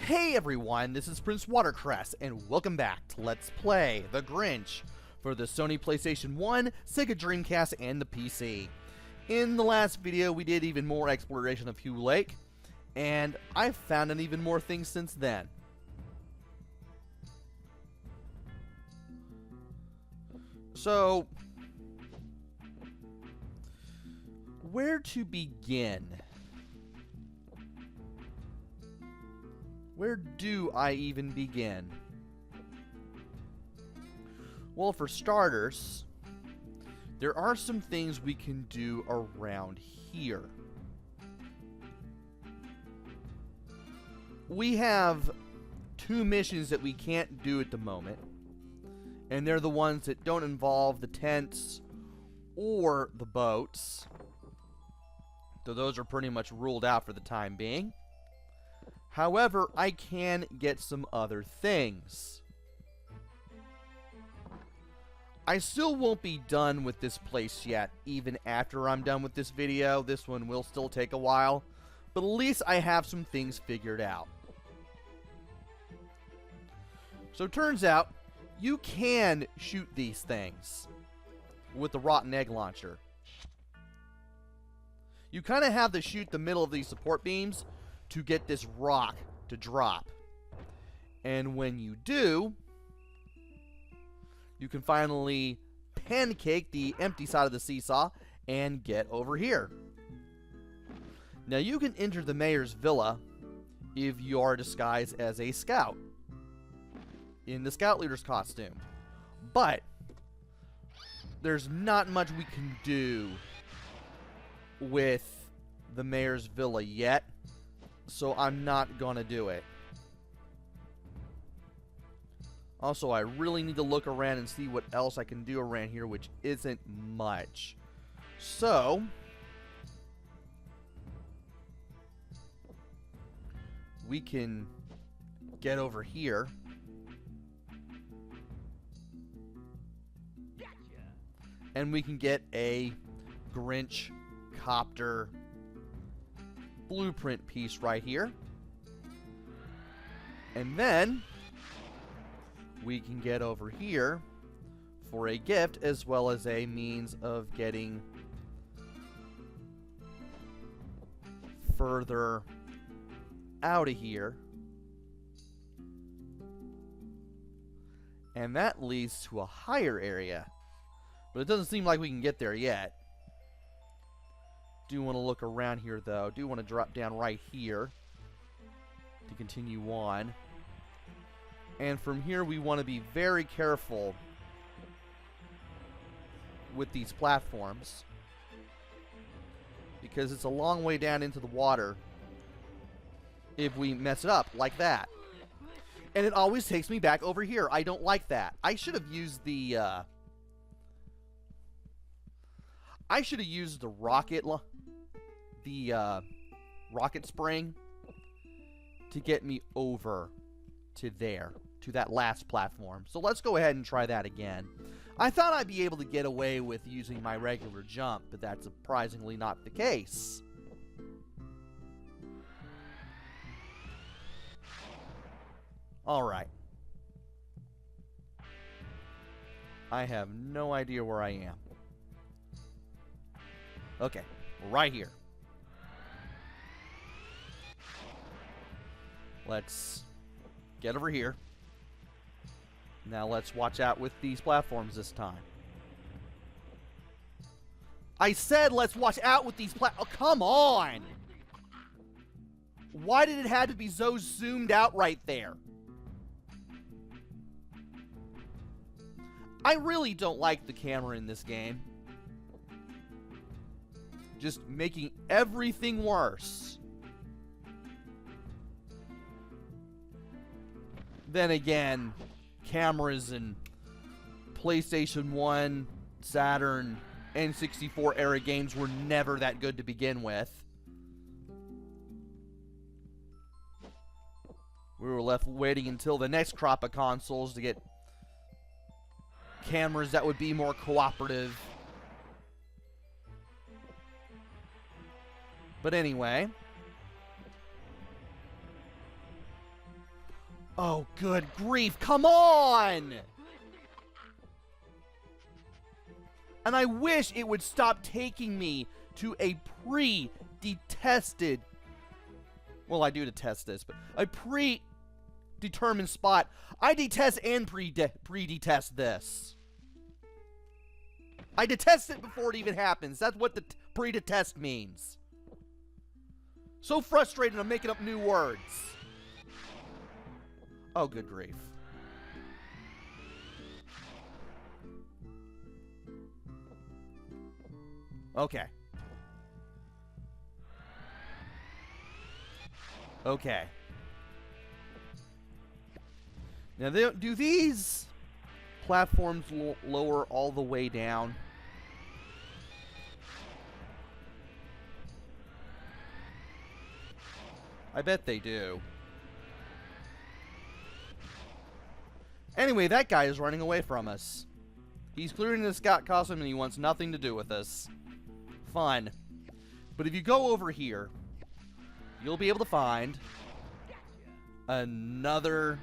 Hey everyone, this is PrinceWatercress, and welcome back to Let's Play The Grinch for the Sony PlayStation 1, Sega Dreamcast, and the PC. In the last video, we did even more exploration of Hugh Lake, and I've found an even more things since then. So, where to begin? Where do I even begin? Well, for starters, there are some things we can do around here. We have two missions that we can't do at the moment, and they're the ones that don't involve the tents or the boats, though those are pretty much ruled out for the time being. However, I can get some other things. I still won't be done with this place yet, even after I'm done with this video. This one will still take a while, but at least I have some things figured out. So it turns out, you can shoot these things with the rotten egg launcher. You kind of have to shoot the middle of these support beams to get this rock to drop. And when you do, you can finally pancake the empty side of the seesaw and get over here. Now you can enter the mayor's villa if you are disguised as a scout in the scout leader's costume. But there's not much we can do with the mayor's villa yet, so I'm not gonna do it. Also, I really need to look around and see what else I can do around here, which isn't much. So, we can get over here. Gotcha. And we can get a Grinch copter blueprint piece right here. And then we can get over here for a gift, as well as a means of getting further out of here. And that leads to a higher area, but it doesn't seem like we can get there yet. Do want to look around here, though. Do want to drop down right here to continue on. And from here, we want to be very careful with these platforms, because it's a long way down into the water if we mess it up like that. And it always takes me back over here. I don't like that. I should have used the rocket spring to get me over to there, to that last platform. So let's go ahead and try that again. I thought I'd be able to get away with using my regular jump, but that's surprisingly not the case. Alright. I have no idea where I am. Okay, right here. Let's get over here. Now let's watch out with these platforms this time. I said let's watch out with these oh, come on! Why did it have to be so zoomed out right there? I really don't like the camera in this game. Just making everything worse. Then again, cameras in PlayStation 1, Saturn, N64 era games were never that good to begin with. We were left waiting until the next crop of consoles to get cameras that would be more cooperative. But anyway, Oh, good grief. Come on! And I wish it would stop taking me to a pre-detested... Well, I do detest this, but a predetermined spot. I detest and pre-detest this. I detest it before it even happens. That's what the pre-detest means. So frustrated I'm making up new words. Oh, good grief. Okay. Okay. Now, do these platforms lower all the way down? I bet they do. Anyway, that guy is running away from us. He's clearing the scout costume and he wants nothing to do with us. Fine. But if you go over here, you'll be able to find another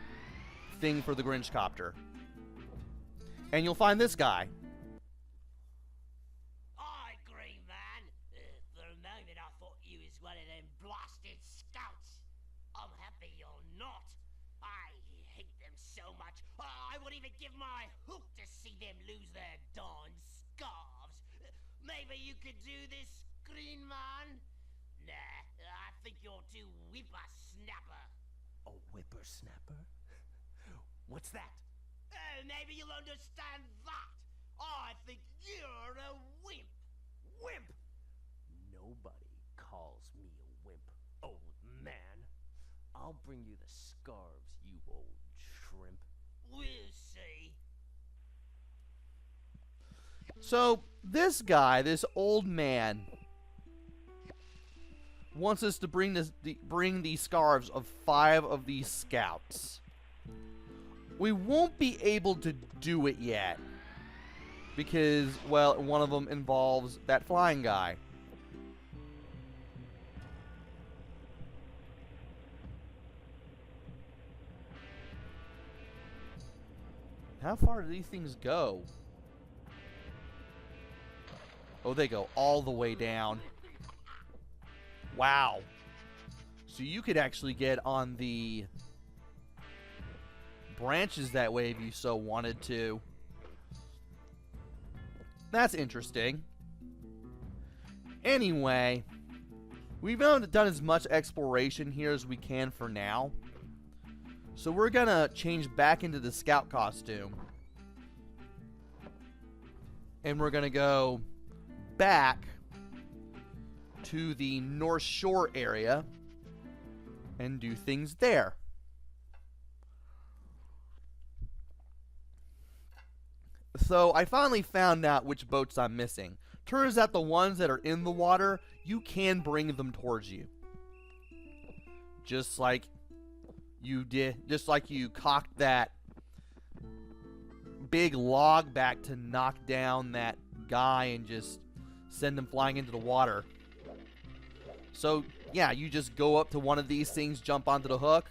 thing for the Grinch copter. And you'll find this guy. Hi, Green Man. For a moment I thought you was one of them blasted scouts. I'm happy you're not. I hate them so much. I would even give my hook to see them lose their darn scarves. Maybe you could do this, Green Man? Nah, I think you're too whippersnapper. A whippersnapper? What's that? Oh, maybe you'll understand that. I think you're a wimp. Wimp! Nobody calls me a wimp, old man. I'll bring you the scarves, you old shrimp. We'll see. So, this guy, this old man, wants us to bring the scarves of 5 of these scouts. We won't be able to do it yet. Because, well, one of them involves that flying guy. How far do these things go? Oh, they go all the way down. Wow. So you could actually get on the branches that way if you so wanted to. That's interesting. Anyway, we've done as much exploration here as we can for now. So we're gonna change back into the scout costume. And we're gonna go back to the North Shore area and do things there. So I finally found out which boats I'm missing. Turns out the ones that are in the water, you can bring them towards you. Just like you cocked that big log back to knock down that guy and just send him flying into the water. So, yeah, you just go up to one of these things, jump onto the hook,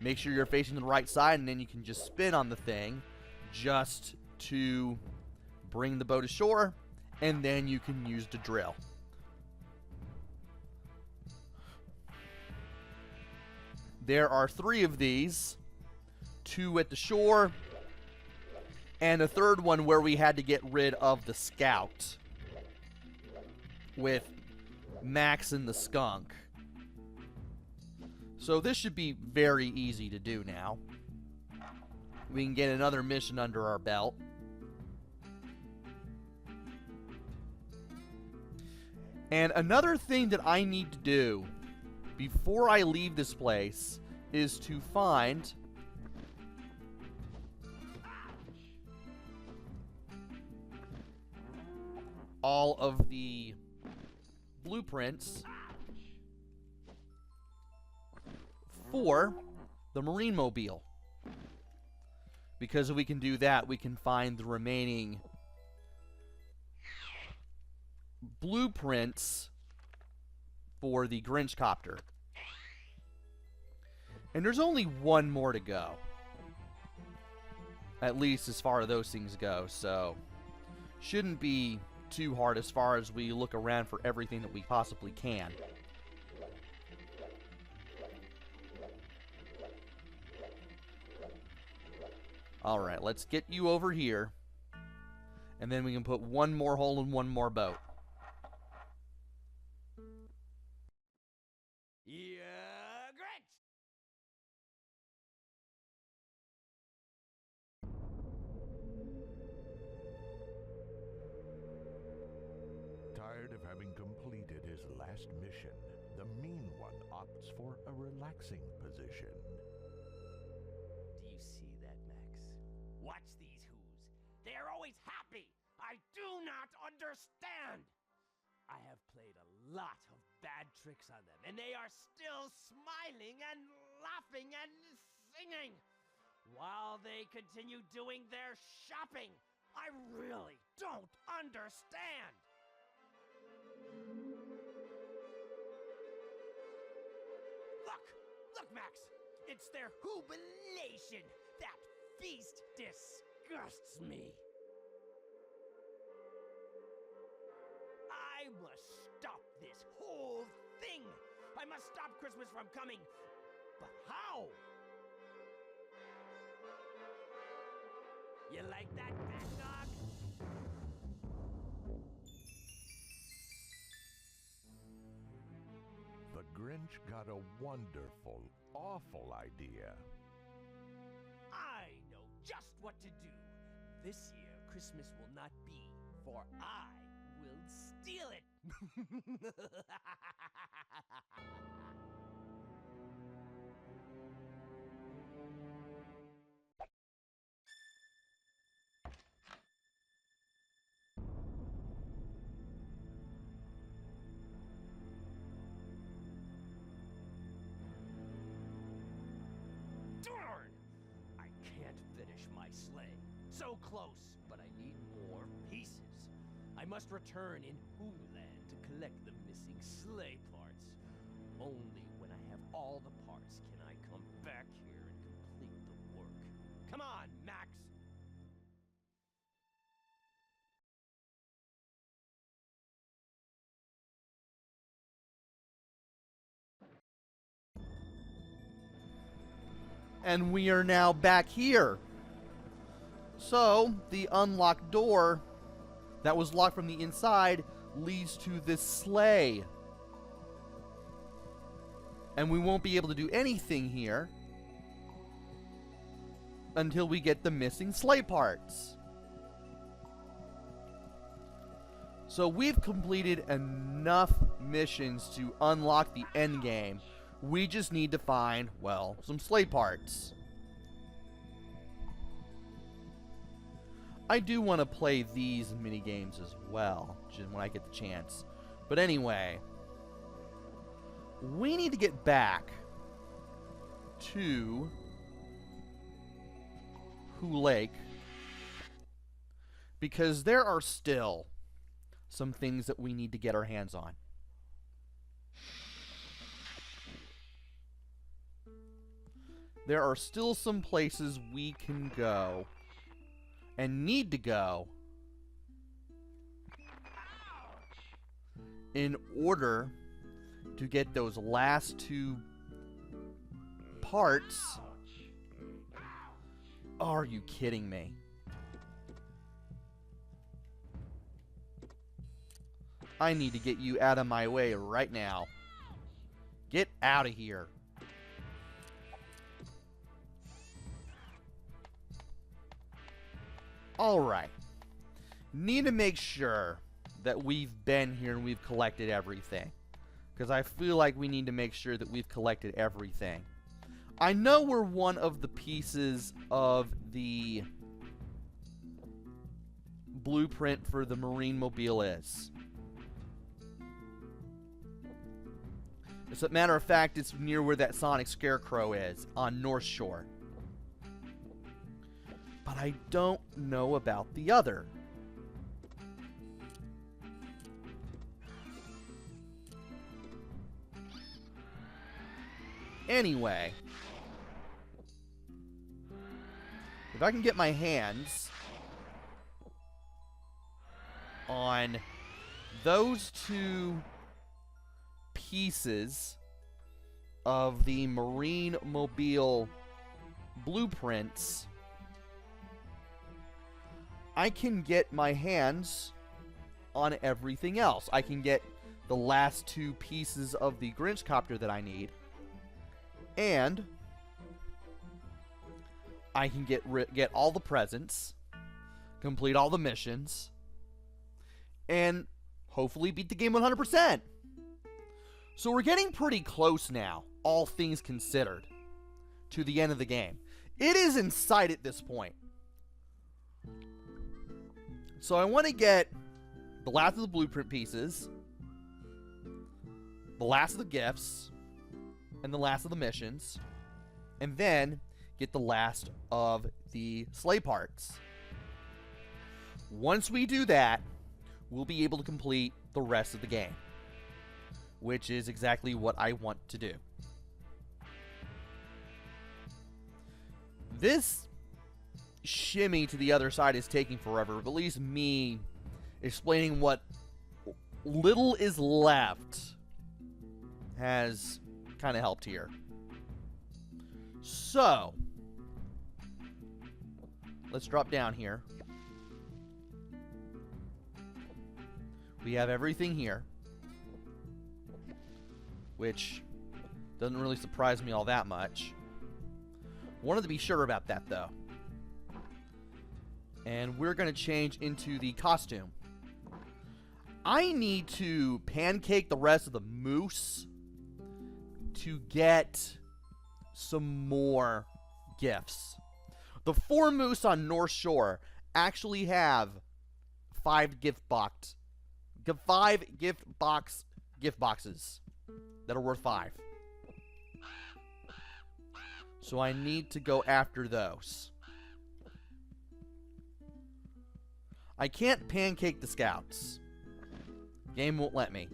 make sure you're facing the right side, and then you can just spin on the thing just to bring the boat ashore, and then you can use the drill. There are 3 of these, 2 at the shore, and a third one where we had to get rid of the scout with Max and the skunk. So this should be very easy to do now. We can get another mission under our belt. And another thing that I need to do before I leave this place is to find all of the blueprints for the Marine Mobile. Because if we can do that, we can find the remaining blueprints for the Grinch copter. And there's only one more to go. At least as far as those things go, so shouldn't be too hard as far as we look around for everything that we possibly can. Alright, let's get you over here. And then we can put one more hole in one more boat. Yeah, Grinch! Tired of having completed his last mission, the mean one opts for a relaxing position. Do you see that, Max? Watch these whoos. They are always happy. I do not understand. I have played a lot of bad tricks on them, and they are still smiling and laughing and singing while they continue doing their shopping. I really don't understand. Look, Max. It's their jubilation. That feast disgusts me. I must stop this whole thing. I must stop Christmas from coming. But how? You like that, bad dog? The Grinch got a wonderful, awful idea. I know just what to do. This year, Christmas will not be, for I will steal it. Darn! I can't finish my sleigh. So close, but I need more pieces. I must return in Hooland to collect the missing sleigh parts. Only when I have all the parts can I come back here and complete the work. Come on, Max! And we are now back here. So, the unlocked door that was locked from the inside leads to this sleigh. And we won't be able to do anything here until we get the missing sleigh parts. So we've completed enough missions to unlock the end game. We just need to find, well, some sleigh parts. I do want to play these mini games as well, just when I get the chance. But anyway, we need to get back to Hoo Lake because there are still some things that we need to get our hands on. There are still some places we can go and need to go in order to get those last two parts. Are you kidding me? I need to get you out of my way right now. Get out of here. Alright. Need to make sure that we've been here and we've collected everything. Because I feel like we need to make sure that we've collected everything. I know where one of the pieces of the blueprint for the Marine Mobile is. As a matter of fact, it's near where that Sonic Scarecrow is, on North Shore. But I don't know about the other. Anyway, if I can get my hands on those two pieces of the Marine Mobile blueprints, I can get my hands on everything else. I can get the last two pieces of the Grinch copter that I need, and I can get all the presents, complete all the missions, and hopefully beat the game 100%. So we're getting pretty close now, all things considered, to the end of the game. It is in sight at this point. So I want to get the last of the blueprint pieces, the last of the gifts, and the last of the missions, and then get the last of the sleigh parts. Once we do that, we'll be able to complete the rest of the game, which is exactly what I want to do. This shimmy to the other side is taking forever, but at least me explaining what little is left has kind of helped here. So, let's drop down here. We have everything here, which doesn't really surprise me all that much. Wanted to be sure about that, though. And we're going to change into the costume. I need to pancake the rest of the moose to get some more gifts. The 4 moose on North Shore actually have 5 gift boxes that are worth 5. So I need to go after those. I can't pancake the scouts. Game won't let me.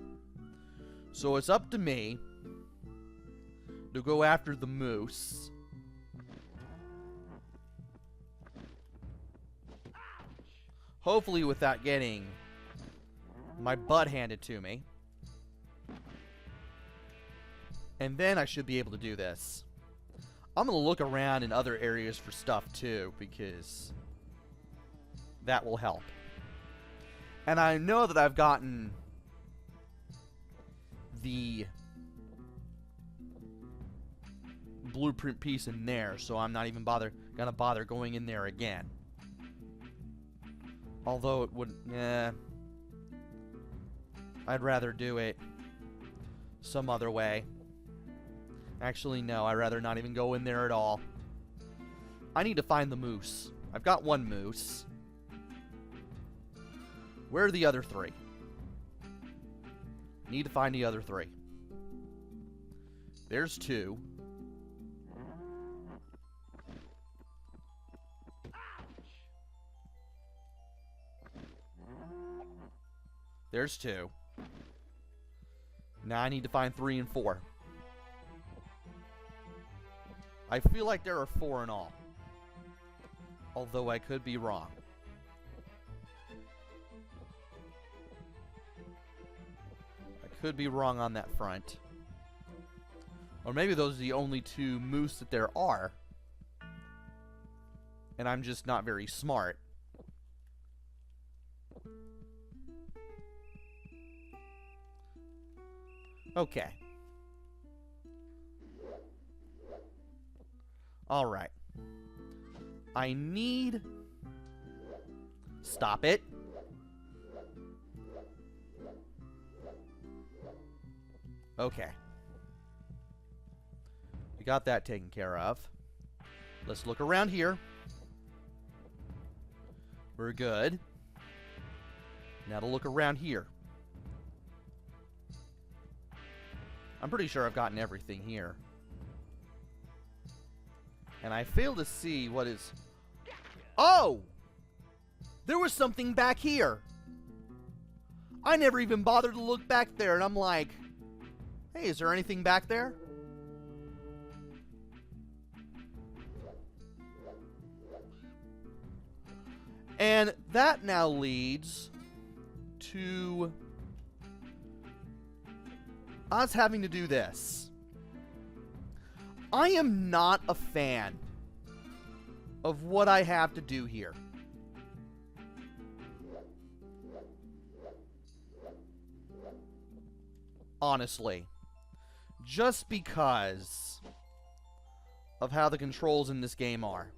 So it's up to me to go after the moose. Hopefully without getting my butt handed to me. And then I should be able to do this. I'm going to look around in other areas for stuff too, because that will help. And I know that I've gotten the blueprint piece in there, so I'm not even gonna bother going in there again. Although it would, I'd rather do it some other way. Actually, no, I'd rather not even go in there at all. I need to find the moose. I've got 1 moose. Where are the other 3? Need to find the other 3. There's 2. There's 2. Now I need to find 3 and 4. I feel like there are 4 in all. Although I could be wrong. I could be wrong on that front. Or maybe those are the only 2 moose that there are. And I'm just not very smart. Okay. Alright. I need... Stop it. Okay. We got that taken care of. Let's look around here. We're good. Now to look around here. I'm pretty sure I've gotten everything here. And I fail to see what is... Oh! There was something back here. I never even bothered to look back there, and I'm like, hey, is there anything back there? And that now leads to us having to do this. I am not a fan of what I have to do here. Honestly. Just because of how the controls in this game are.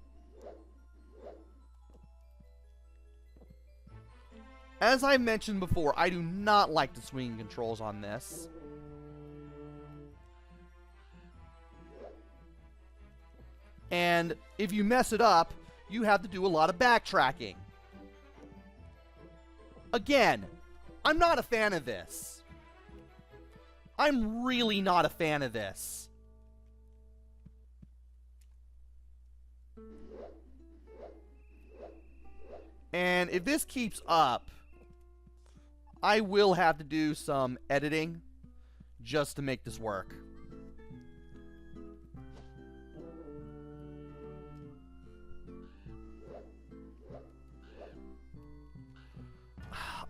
As I mentioned before, I do not like the swinging controls on this. And if you mess it up, you have to do a lot of backtracking. Again, I'm not a fan of this. I'm really not a fan of this. And if this keeps up, I will have to do some editing just to make this work.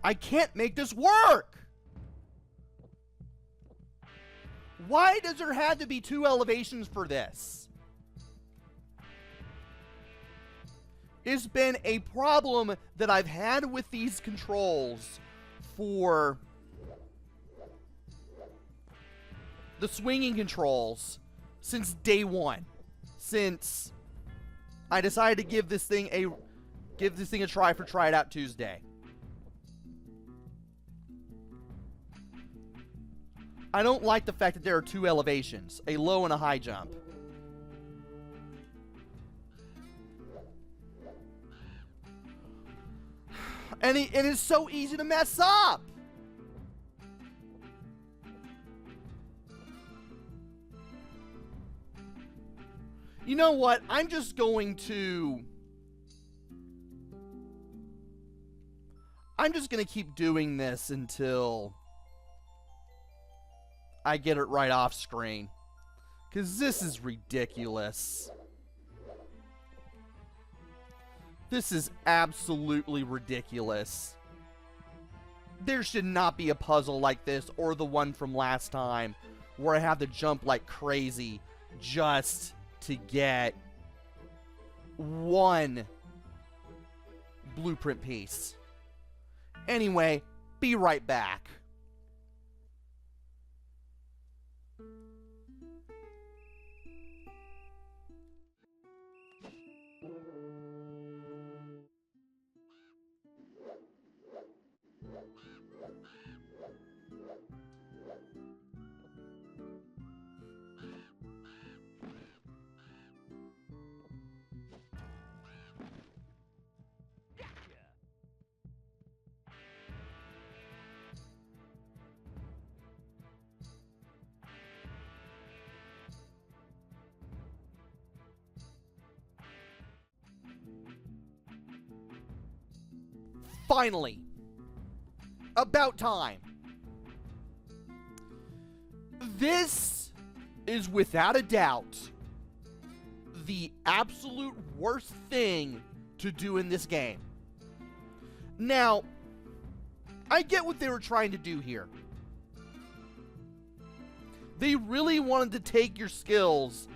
I can't make this work! Why does there have to be 2 elevations for this? It's been a problem that I've had with these controls for the swinging controls since day one. Since I decided to give this thing a try for Try It Out Tuesday. I don't like the fact that there are 2 elevations, a low and a high jump. And it is so easy to mess up. You know what? I'm just going to keep doing this until I get it right off screen. 'Cause this is ridiculous. This is absolutely ridiculous. There should not be a puzzle like this or the one from last time where I have to jump like crazy just to get one blueprint piece. Anyway, be right back. Finally. About time. This is without a doubt the absolute worst thing to do in this game. Now, I get what they were trying to do here. They really wanted to take your skills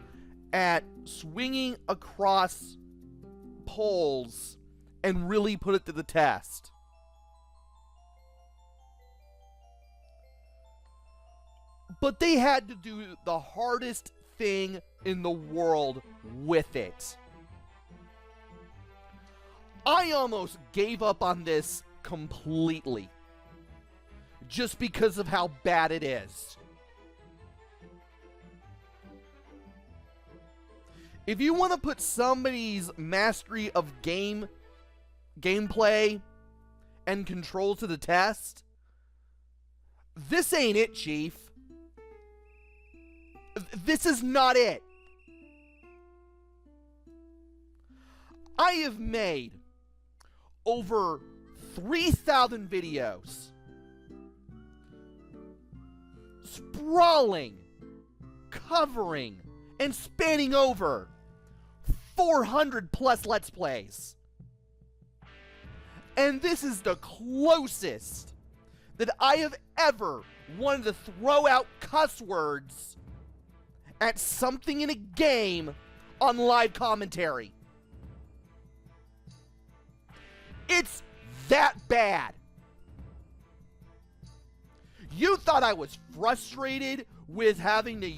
at swinging across poles and really put it to the test. But they had to do the hardest thing in the world with it. I almost gave up on this completely, just because of how bad it is. If you want to put somebody's mastery of gameplay and control to the test, this ain't it, Chief. This is not it. I have made over 3,000 videos sprawling, covering, and spanning over 400 plus Let's Plays. And this is the closest that I have ever wanted to throw out cuss words at something in a game on live commentary. It's that bad. You thought I was frustrated with having to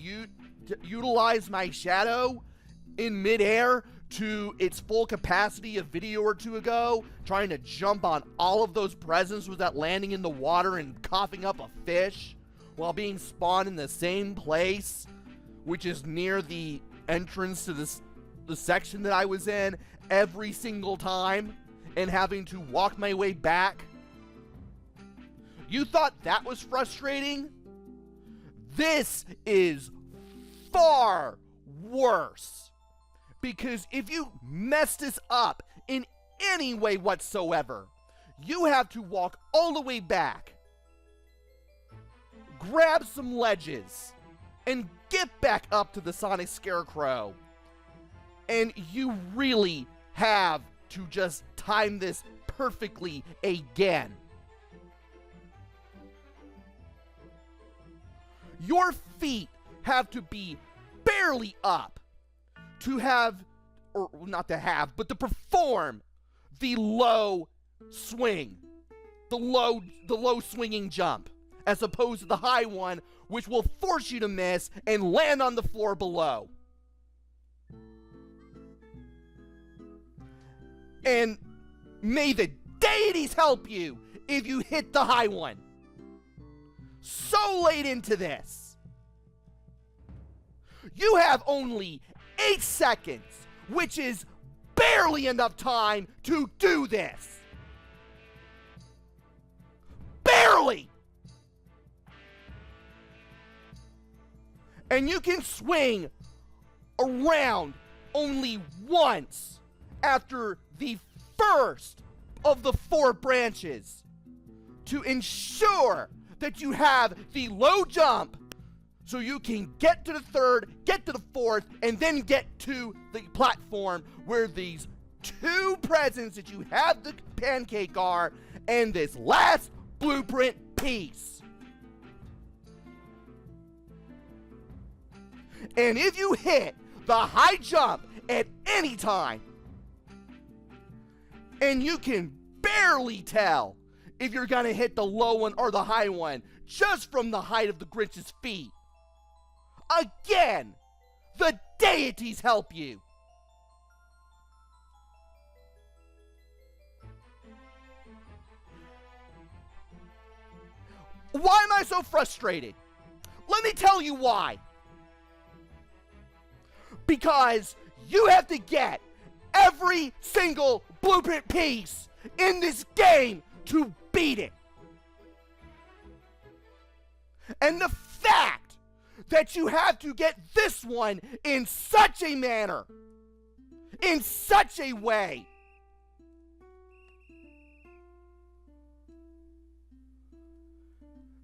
utilize my shadow in midair to its full capacity a video or two ago, trying to jump on all of those presents without landing in the water and coughing up a fish while being spawned in the same place, which is near the entrance to the section that I was in every single time, and having to walk my way back? You thought that was frustrating? This is far worse. Because if you mess this up in any way whatsoever, you have to walk all the way back, grab some ledges, and get back up to the Sonic Scarecrow. And you really have to just time this perfectly again. Your feet have to be barely up to have, or not to have, but to perform the low swing, the low swinging jump, as opposed to the high one, which will force you to miss and land on the floor below. And may the deities help you if you hit the high one. So late into this, you have only 8 seconds, which is barely enough time to do this. Barely! And you can swing around only once after the first of the 4 branches to ensure that you have the low jump so you can get to the 3rd, get to the 4th, and then get to the platform where these 2 presents that you have the pancake are, and this last blueprint piece. And if you hit the high jump at any time, and you can barely tell if you're gonna hit the low one or the high one just from the height of the Grinch's feet, again, the deities help you. Why am I so frustrated? Let me tell you why. Because you have to get every single blueprint piece in this game to beat it. And the fact that you have to get this one in such a manner, in such a way,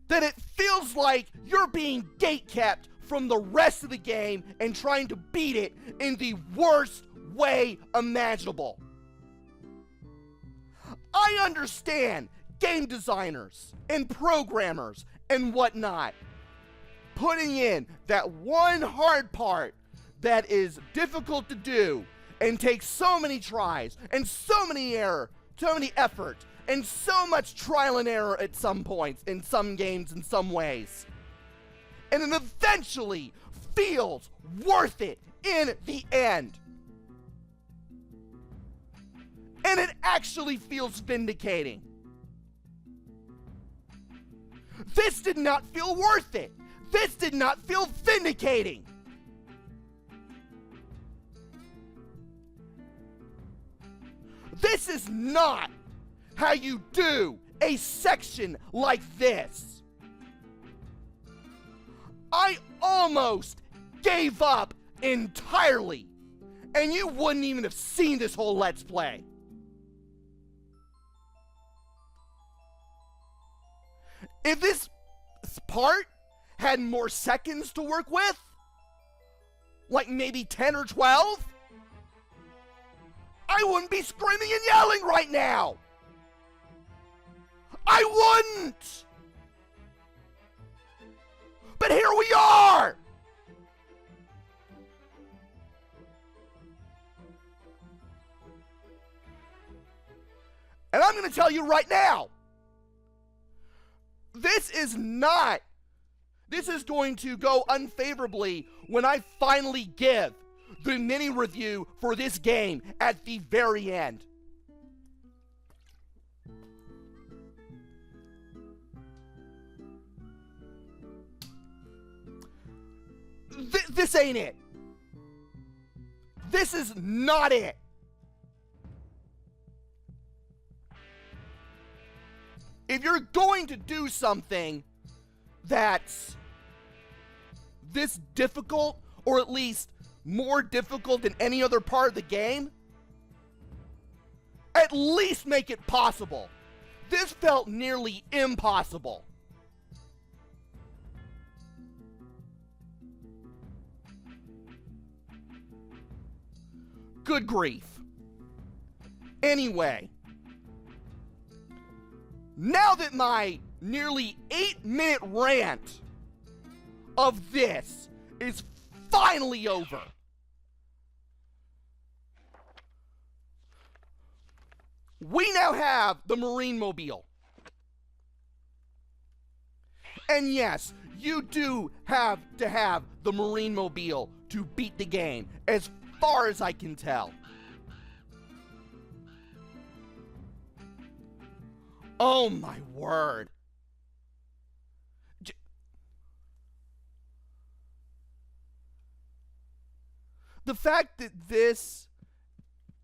that it feels like you're being gatekept from the rest of the game and trying to beat it in the worst way imaginable. I understand game designers and programmers and whatnot putting in that one hard part that is difficult to do and takes so many tries and so many effort and so much trial and error at some points in some games in some ways, and it eventually feels worth it in the end. And it actually feels vindicating. This did not feel worth it. This did not feel vindicating. This is not how you do a section like this. I almost gave up entirely, and you wouldn't even have seen this whole Let's Play. If this part had more seconds to work with, like maybe 10 or 12, I wouldn't be screaming and yelling right now. I wouldn't! But here we are! And I'm going to tell you right now, this is going to go unfavorably when I finally give the mini review for this game at the very end. This ain't it. This is not it. If you're going to do something that's this difficult, or at least more difficult than any other part of the game, at least make it possible. This felt nearly impossible. Good grief. Anyway, now that my nearly 8-minute rant of this is finally over, we now have the Marine Mobile. And yes, you do have to have the Marine Mobile to beat the game, as far as I can tell. Oh my word. The fact that this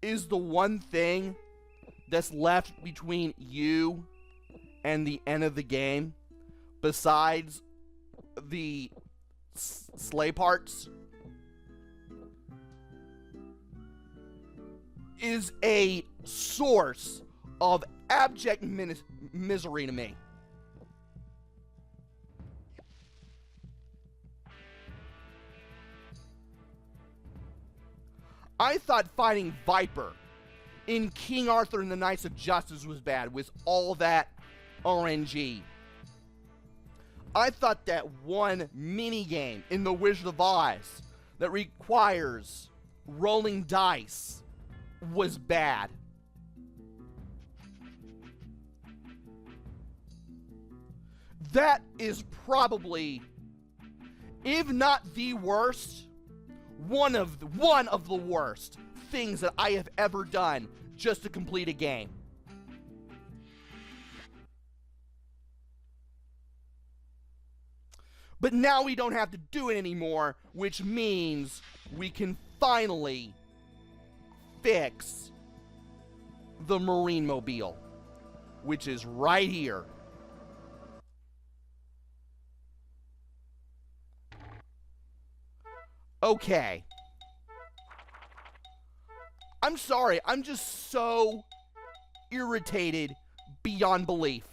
is the one thing that's left between you and the end of the game, besides the sleigh parts, is a source of abject misery to me. I thought fighting Viper in King Arthur and the Knights of Justice was bad, with all that RNG. I thought that one minigame in The Wizard of Oz that requires rolling dice was bad. That is probably, if not the worst, one of the worst things that I have ever done just to complete a game. But now we don't have to do it anymore, which means we can finally fix the Marine Mobile, which is right here. Okay. I'm sorry, I'm just so irritated beyond belief.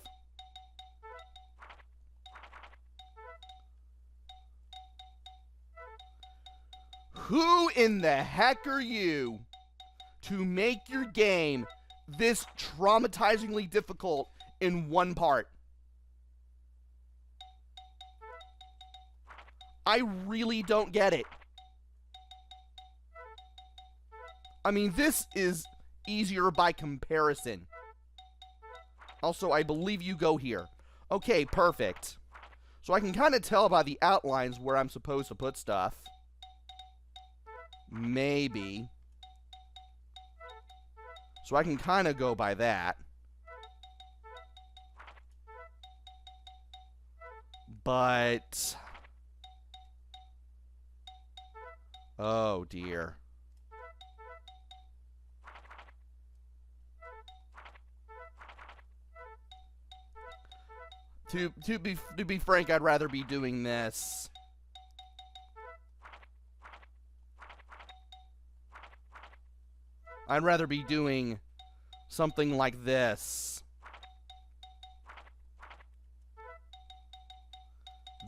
Who in the heck are you to make your game this traumatizingly difficult in one part? I really don't get it. I mean, this is easier by comparison. Also, I believe you go here. Okay, perfect. So I can kind of tell by the outlines where I'm supposed to put stuff. Maybe. So I can kind of go by that. But... oh, dear. To be frank, I'd rather be doing this. I'd rather be doing something like this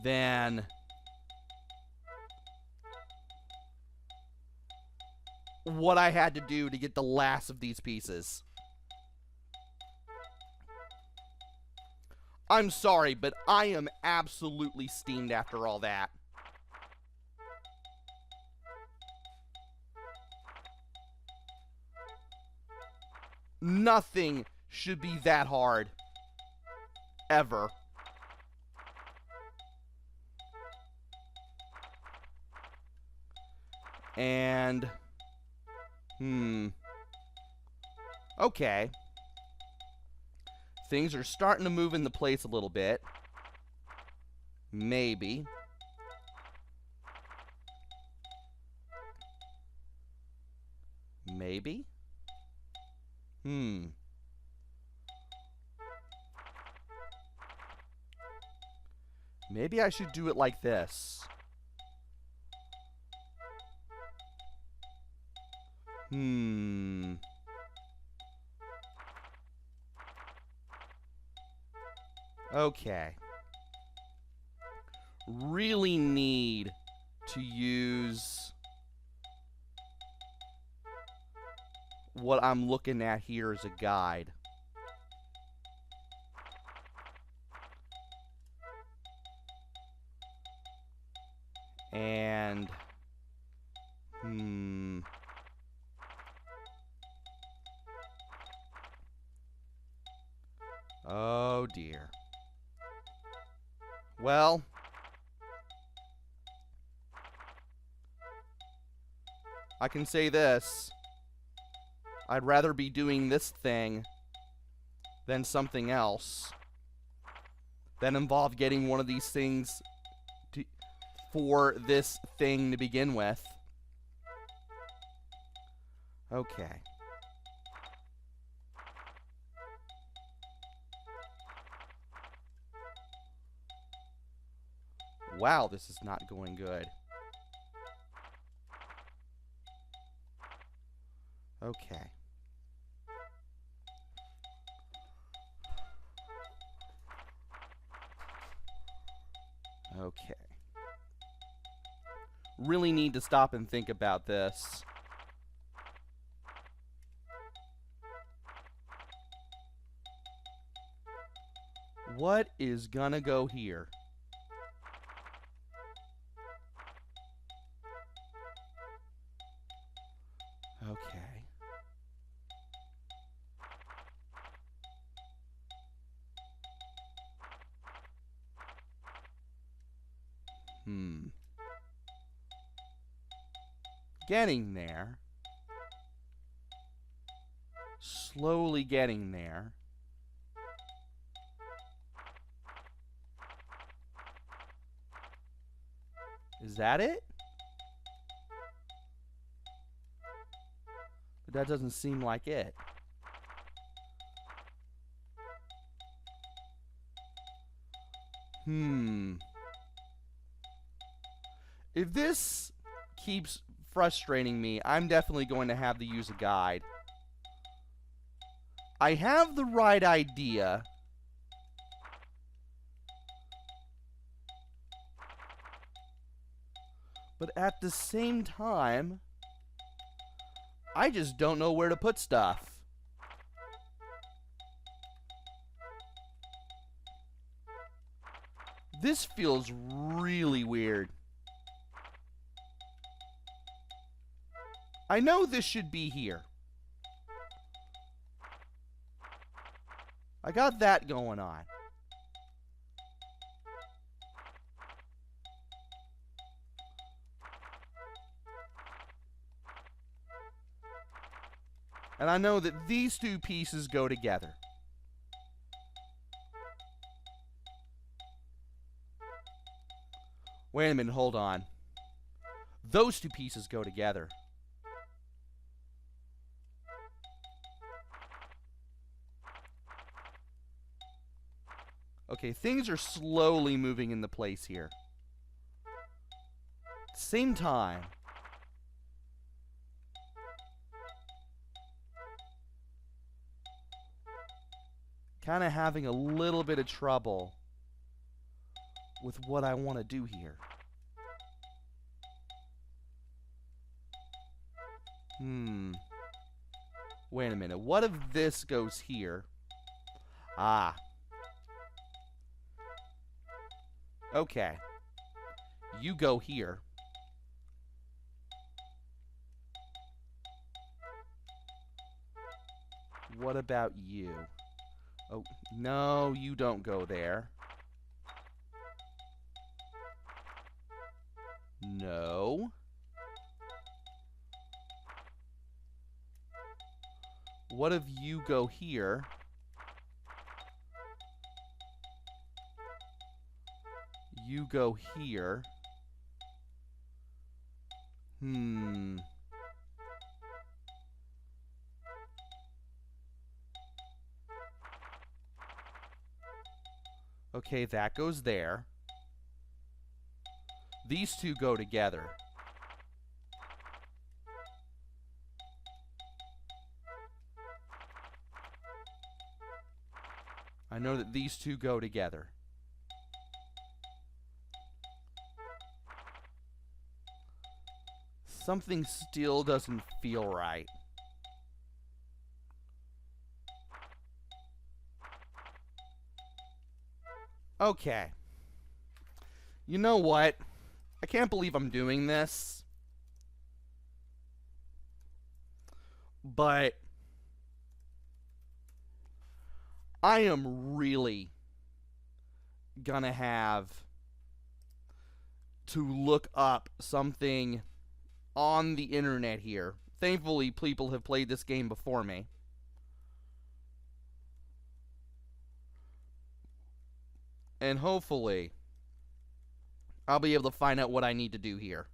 than what I had to do to get the last of these pieces. I'm sorry, but I am absolutely steamed after all that. Nothing should be that hard. Ever. And... Okay. Things are starting to move into place a little bit. Maybe. Maybe? Maybe I should do it like this. Okay. Really need to use what I'm looking at here as a guide. And oh dear. Well, I can say this. I'd rather be doing this thing than something else that involved getting one of these things for this thing to begin with. Okay. Wow, this is not going good. Okay. Okay. Really need to stop and think about this. What is gonna go here? Okay. Getting there. Slowly getting there. Is that it? But that doesn't seem like it. If this keeps frustrating me, I'm definitely going to have to use a guide. I have the right idea. But at the same time, I just don't know where to put stuff. This feels really weird. I know this should be here. I got that going on. And I know that these two pieces go together. Wait a minute, hold on. Those two pieces go together. Okay, things are slowly moving into place here. Same time. Kind of having a little bit of trouble with what I want to do here. Wait a minute. What if this goes here? Ah. Okay. You go here. What about you? Oh, no, you don't go there. No. What if you go here? You go here. Okay, that goes there. These two go together. I know that these two go together. Something still doesn't feel right. Okay. You know what? I can't believe I'm doing this. But I am really gonna have to look up something on the internet here. Thankfully, people have played this game before me. And hopefully, I'll be able to find out what I need to do here.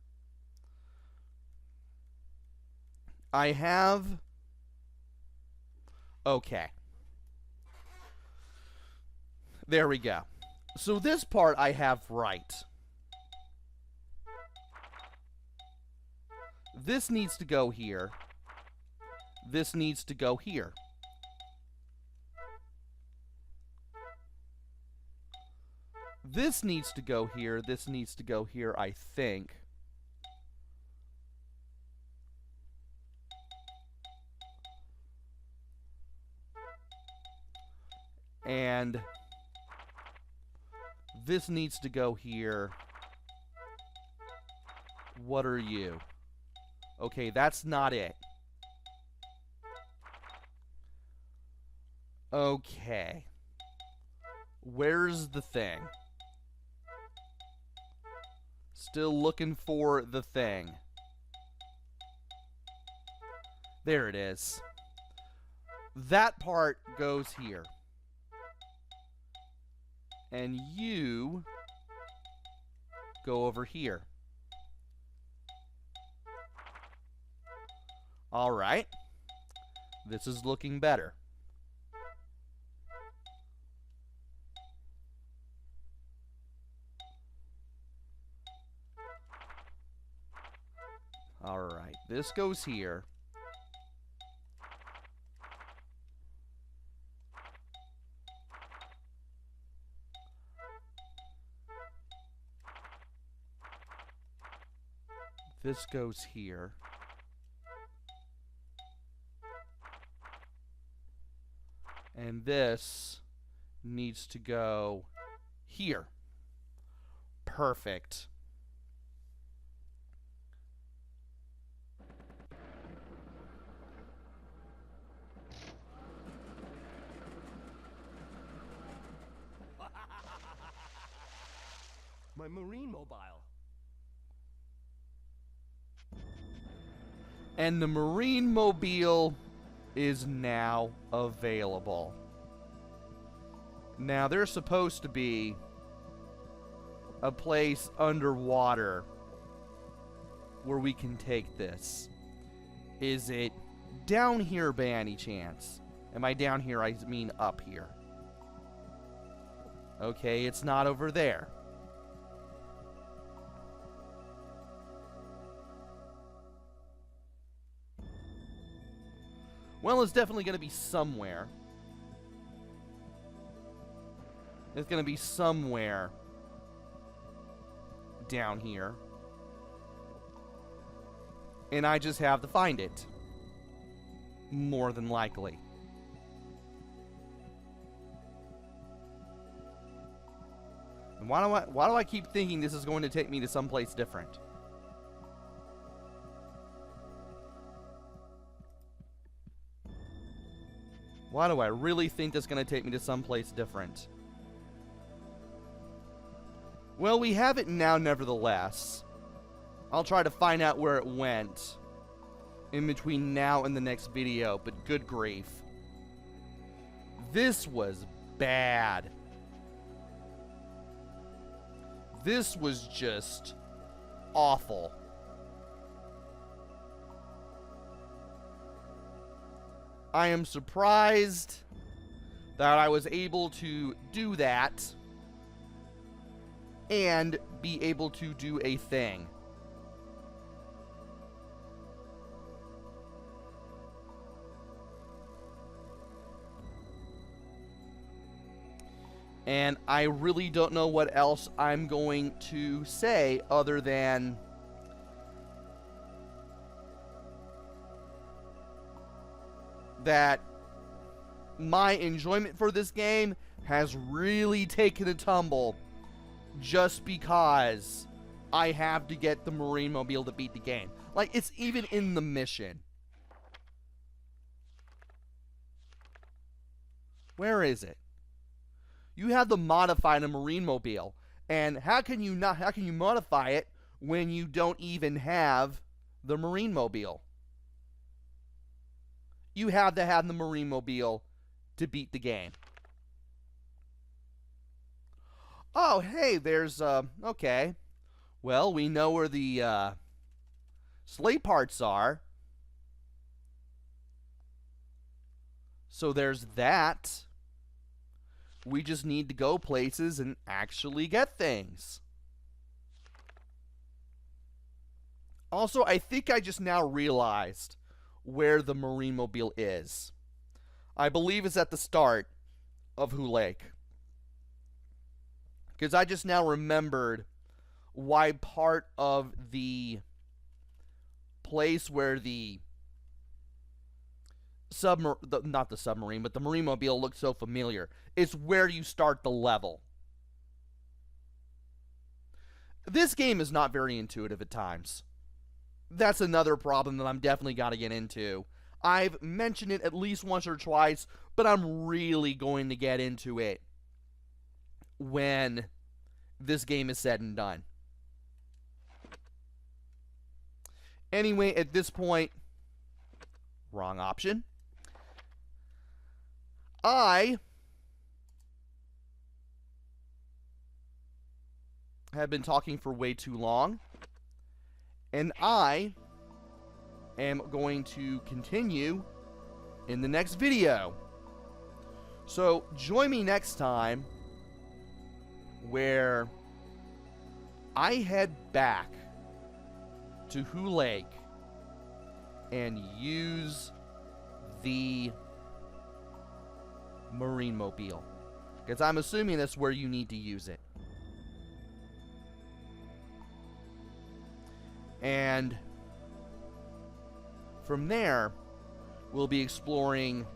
I have... Okay. There we go. So this part I have right. This needs to go here. This needs to go here. This needs to go here. This needs to go here, I think. And this needs to go here. What are you? Okay, that's not it. Okay. Where's the thing? Still looking for the thing. There it is. That part goes here. And you go over here. All right. This is looking better. All right. This goes here. This goes here. And this needs to go here. Perfect. My marine mobile. And the Marine Mobile is now available. Now, there's supposed to be a place underwater where we can take this. Is it down here by any chance? Am I down here? I mean up here. Okay, it's not over there. Well, it's definitely going to be somewhere. It's going to be somewhere down here. And I just have to find it. More than likely. Why do I keep thinking this is going to take me to someplace different? Why do I really think this is going to take me to someplace different? Well, we have it now nevertheless. I'll try to find out where it went in between now and the next video, but good grief. This was bad. This was just awful. I am surprised that I was able to do that and be able to do a thing. And I really don't know what else I'm going to say other than that my enjoyment for this game has really taken a tumble just because I have to get the Marine Mobile to beat the game. Like, it's even in the mission. Where is it? You have to modify a Marine Mobile, and how can you modify it when you don't even have the Marine Mobile? You have to have the Marine Mobile to beat the game. Oh, hey, there's, okay. Well, we know where the, sleigh parts are. So there's that. We just need to go places and actually get things. Also, I think I just now realized where the Marine Mobile is. I believe it's at the start of Who Lake. Because I just now remembered why part of the place where the not the submarine, but the Marine Mobile looked so familiar. It's where you start the level. This game is not very intuitive at times. That's another problem that I'm definitely got to get into. I've mentioned it at least once or twice, but I'm really going to get into it when this game is said and done. Anyway, at this point, wrong option. I have been talking for way too long, and I am going to continue in the next video. So join me next time where I head back to Who Lake and use the Marine Mobile, because I'm assuming that's where you need to use it. And from there, we'll be exploring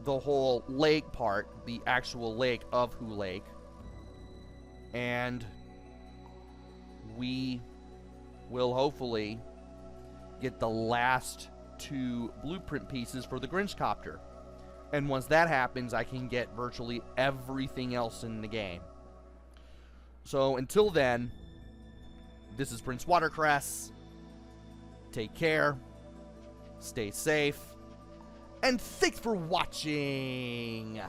the whole lake part, the actual lake of Who Lake. And we will hopefully get the last 2 blueprint pieces for the Grinch copter. And once that happens, I can get virtually everything else in the game. So until then, this is PrinceWatercress. Take care, stay safe, and thanks for watching!